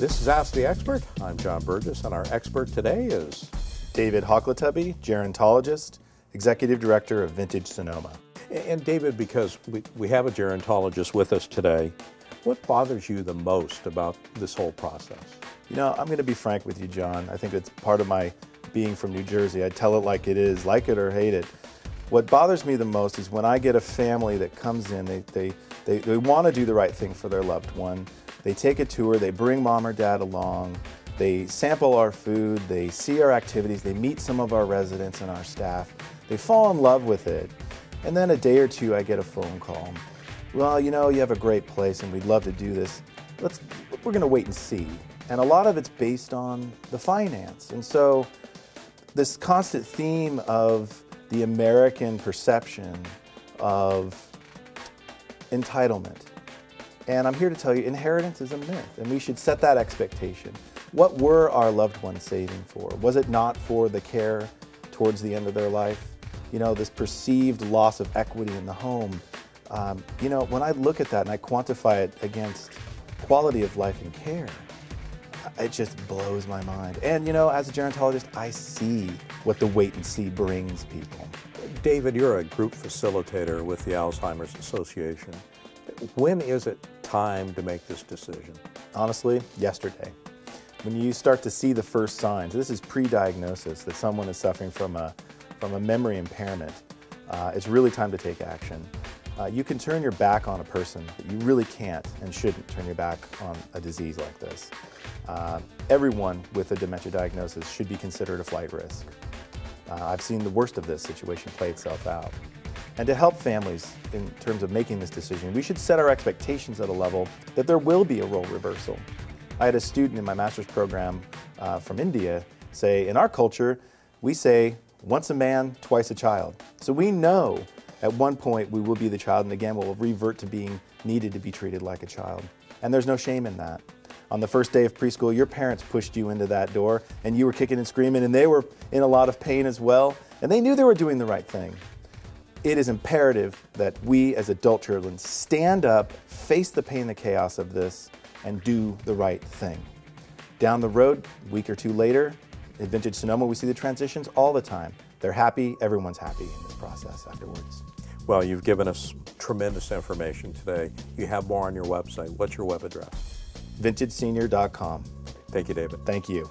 This is Ask the Expert. I'm John Burgess, and our expert today is David Hochletubby, gerontologist, executive director of Vintage Sonoma. And David, because we have a gerontologist with us today, what bothers you the most about this whole process? You know, I'm going to be frank with you, John. I think it's part of my being from New Jersey. I tell it like it is, like it or hate it. What bothers me the most is when I get a family that comes in, they want to do the right thing for their loved one. They take a tour, they bring mom or dad along, they sample our food, they see our activities, they meet some of our residents and our staff. They fall in love with it. And then a day or two, I get a phone call. Well, you know, you have a great place and we'd love to do this. We're going to wait and see. And a lot of it's based on the finance. And so this constant theme of the American perception of entitlement. And I'm here to tell you, inheritance is a myth, and we should set that expectation. What were our loved ones saving for? Was it not for the care towards the end of their life? You know, this perceived loss of equity in the home. You know, when I look at that and I quantify it against quality of life and care, it just blows my mind. And you know, as a gerontologist, I see what the wait and see brings people. David, you're a group facilitator with the Alzheimer's Association. When is it time to make this decision? Honestly, yesterday. When you start to see the first signs, this is pre-diagnosis, that someone is suffering from a memory impairment, it's really time to take action. You can turn your back on a person, but you really can't and shouldn't turn your back on a disease like this. Everyone with a dementia diagnosis should be considered a flight risk. I've seen the worst of this situation play itself out. And to help families in terms of making this decision, we should set our expectations at a level that there will be a role reversal. I had a student in my master's program from India say, in our culture, we say, once a man, twice a child. So we know at one point we will be the child, and again we'll revert to being needed to be treated like a child. And there's no shame in that. On the first day of preschool, your parents pushed you into that door, and you were kicking and screaming, and they were in a lot of pain as well, and they knew they were doing the right thing. It is imperative that we as adult children stand up, face the pain and the chaos of this, and do the right thing. Down the road, a week or two later, at Vintage Sonoma, we see the transitions all the time. They're happy, everyone's happy in this process afterwards. Well, you've given us tremendous information today. You have more on your website. What's your web address? VintageSenior.com. Thank you, David. Thank you.